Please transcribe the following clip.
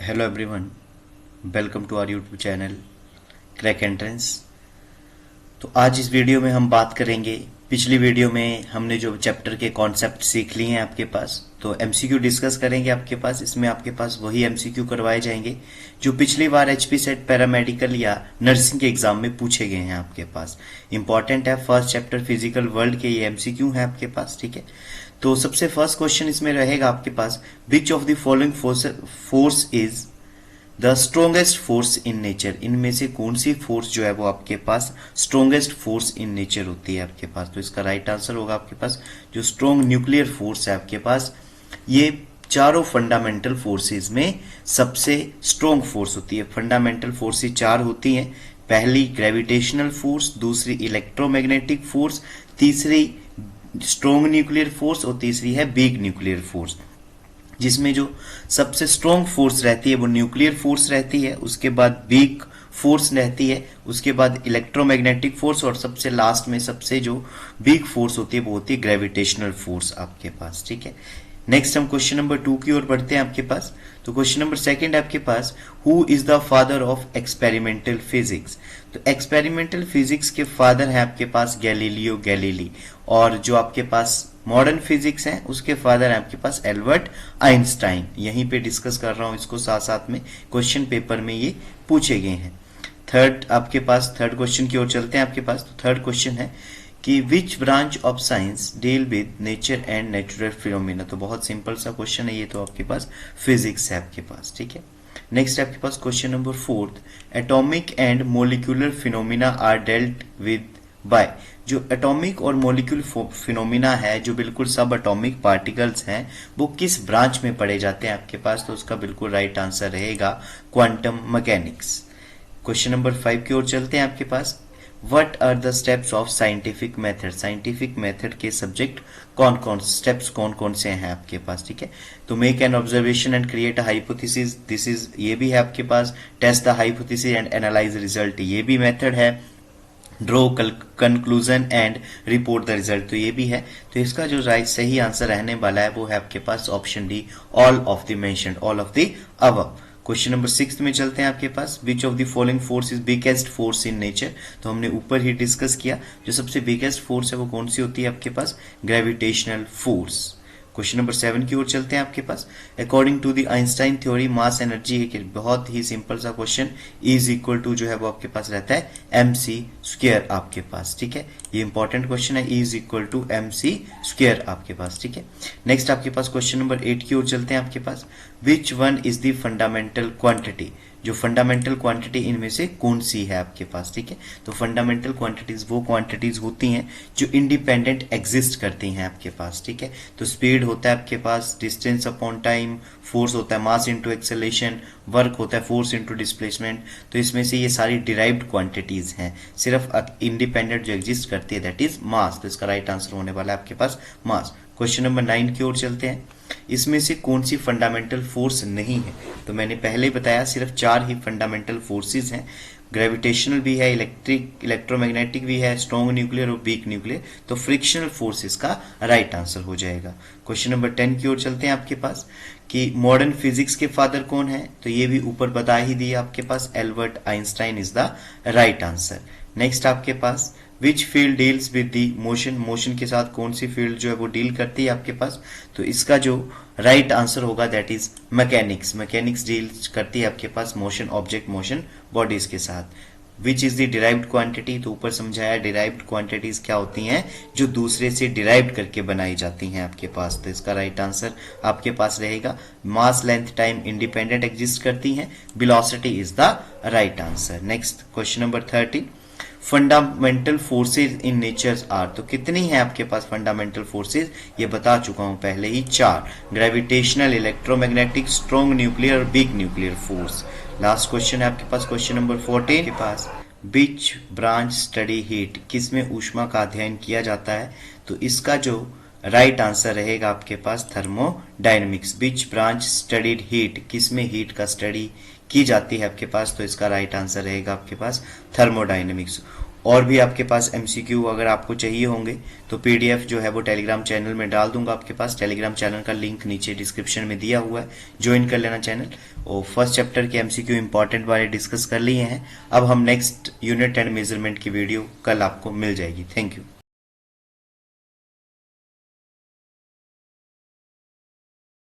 Hello everyone, welcome to our YouTube channel crack entrance. तो आज इस वीडियो में हम बात करेंगे। पिछली वीडियो में हमने जो चैप्टर के कॉन्सेप्ट सीख लिए हैं आपके पास, तो एमसीक्यू डिस्कस करेंगे आपके पास। इसमें आपके पास वही एमसीक्यू करवाए जाएंगे जो पिछली बार एचपी सेट पैरामेडिकल या नर्सिंग के एग्जाम में पूछे गए हैं आपके पास। इंपॉर्टेंट है, फर्स्ट चैप्टर फिजिकल वर्ल्ड के ये एमसीक्यू है आपके पास, ठीक है। तो सबसे फर्स्ट क्वेश्चन इसमें रहेगा आपके पास, which of the following force is the strongest force in nature. इनमें से कौन सी फोर्स जो है वो आपके पास स्ट्रोंगेस्ट फोर्स इन नेचर होती है आपके पास। तो इसका राइट आंसर होगा आपके पास जो स्ट्रोंग न्यूक्लियर फोर्स है आपके पास, ये चारों फंडामेंटल फोर्सेस में सबसे स्ट्रोंग फोर्स होती है। फंडामेंटल फोर्सेस चार होती हैं। पहली ग्रेविटेशनल फोर्स, दूसरी इलेक्ट्रोमैग्नेटिक फोर्स, तीसरी स्ट्रोंग न्यूक्लियर फोर्स और तीसरी है वीक न्यूक्लियर फोर्स। जिसमें जो सबसे स्ट्रॉन्ग फोर्स रहती है वो न्यूक्लियर फोर्स रहती है, उसके बाद वीक फोर्स रहती है, उसके बाद इलेक्ट्रोमैग्नेटिक फोर्स और सबसे लास्ट में सबसे जो वीक फोर्स होती है वो होती है ग्रेविटेशनल फोर्स आपके पास, ठीक है। नेक्स्ट हम क्वेश्चन नंबर 2 की ओर बढ़ते हैं आपके पास। तो क्वेश्चन नंबर 2 आपके पास, who is the father of experimental physics. तो एक्सपेरिमेंटल फिजिक्स के फादर है आपके पास गैलीलियो गैलीली, और जो आपके पास मॉडर्न फिजिक्स है उसके फादर है आपके पास एल्बर्ट आइंस्टाइन। यहीं पे डिस्कस कर रहा हूं इसको, साथ साथ में क्वेश्चन पेपर में ये पूछे गए हैं। थर्ड क्वेश्चन की ओर चलते हैं आपके पास। तो थर्ड क्वेश्चन है कि which branch of science deal with nature and natural phenomena. तो बहुत सिंपल सा क्वेश्चन है ये, तो आपके पास फिजिक्स है आपके पास, ठीक है। नेक्स्ट आपके पास question number 4, atomic and molecular phenomena are dealt with by. जो एटॉमिक और मोलिक्यूल फिनोमिना है, जो बिल्कुल सब एटॉमिक पार्टिकल्स हैं, वो किस ब्रांच में पढ़े जाते हैं आपके पास। तो उसका बिल्कुल राइट आंसर रहेगा क्वांटम मैकेनिक्स। क्वेश्चन नंबर 5 की ओर चलते हैं आपके पास, what are the steps of scientific method. Scientific method के सब्जेक्ट कौन कौन स्टेप्स कौन कौन से हैं आपके पास, ठीक है। तो make an observation and create a hypothesis, this is ये भी है आपके पास। Test the hypothesis and analyse result, ये भी मेथड है। Draw conclusion and report the result, तो ये भी है। तो इसका जो राइट सही आंसर रहने वाला है वो है आपके पास option D, all of the mentioned, all of the above. Question number 6 में चलते हैं आपके पास, which of the following force is biggest force in nature. तो हमने ऊपर ही डिस्कस किया, जो सबसे बिगेस्ट फोर्स है वो कौन सी होती है आपके पास, ग्रेविटेशनल फोर्स। क्वेश्चन नंबर 7 की ओर चलते हैं आपके पास, according to the Einstein theory mass energy है कि बहुत ही सिंपल सा क्वेश्चन, इज इक्वल टू जो है वो आपके पास रहता है mc स्क्वायर आपके पास, ठीक है। ये इंपॉर्टेंट क्वेश्चन है, is equal to mc square आपके पास, ठीक है। नेक्स्ट आपके पास क्वेश्चन नंबर 8 की ओर चलते हैं आपके पास, which one is the fundamental quantity. जो फंडामेंटल क्वांटिटी इनमें से कौन सी है आपके पास, ठीक है। तो फंडामेंटल क्वांटिटीज वो क्वांटिटीज होती हैं जो इंडिपेंडेंट एग्जिस्ट करती हैं आपके पास, ठीक है। तो स्पीड होता है आपके पास डिस्टेंस अपॉन टाइम, फोर्स होता है मास इंटू एक्सेलेरेशन, वर्क होता है फोर्स इंटू डिस्प्लेसमेंट। तो इसमें से ये सारी डिराइव्ड क्वांटिटीज हैं, सिर्फ इंडिपेंडेंट जो एग्जिस्ट करती है दैट इज मास। तो इसका राइट आंसर होने वाला है आपके पास मास। क्वेश्चन नंबर 9 की ओर चलते हैं, इसमें से कौन सी फंडामेंटल फोर्स नहीं है। तो मैंने पहले ही बताया सिर्फ 4 ही फंडामेंटल फोर्सेस हैं, ग्रेविटेशनल भी है, इलेक्ट्रोमैग्नेटिक भी है, स्ट्रॉन्ग न्यूक्लियर और वीक न्यूक्लियर। तो फ्रिक्शनल फोर्सेस का राइट आंसर हो जाएगा। क्वेश्चन नंबर 10 की ओर चलते हैं आपके पास कि मॉडर्न फिजिक्स के फादर कौन है। तो ये भी ऊपर बता ही दिया आपके पास, Albert Einstein is the right answer. Next आपके पास, which field deals with the motion. Motion के साथ कौन सी फील्ड जो है वो डील करती है आपके पास। तो इसका जो राइट आंसर होगा that is mechanics. Mechanics deal करती है आपके पास मोशन ऑब्जेक्ट, मोशन बॉडीज के साथ। Which is the derived quantity. तो ऊपर समझाया डिराइव्ड क्वांटिटीज क्या होती हैं, जो दूसरे से डिराइव्ड करके बनाई जाती हैं आपके पास। तो इसका राइट आंसर आपके पास रहेगा mass length time independent exist करती हैं, velocity is the right answer. Next question number 13, fundamental forces in nature are. तो कितनी है आपके पास फंडामेंटल फोर्सेज, ये बता चुका हूं पहले ही, 4, ग्रेविटेशनल, इलेक्ट्रोमैग्नेटिक, स्ट्रॉन्ग न्यूक्लियर और weak nuclear force. Last question है आपके पास क्वेश्चन नंबर 14 के पास, बीच ब्रांच स्टडी हीट, किसमें ऊष्मा का अध्ययन किया जाता है। तो इसका जो राइट आंसर रहेगा आपके पास थर्मोडायनेमिक्स। बीच ब्रांच स्टडीड हीट, किसमें हीट का स्टडी की जाती है आपके पास। तो इसका राइट आंसर रहेगा आपके पास थर्मोडायनेमिक्स। और भी आपके पास एमसीक्यू अगर आपको चाहिए होंगे तो पीडीएफ जो है वो टेलीग्राम चैनल में डाल दूंगा आपके पास। टेलीग्राम चैनल का लिंक नीचे डिस्क्रिप्शन में दिया हुआ है, ज्वाइन कर लेना चैनल। और फर्स्ट चैप्टर के एमसीक्यू इंपॉर्टेंट वाले डिस्कस कर लिए हैं। अब हम नेक्स्ट यूनिट एंड मेजरमेंट की वीडियो कल आपको मिल जाएगी। Thank you.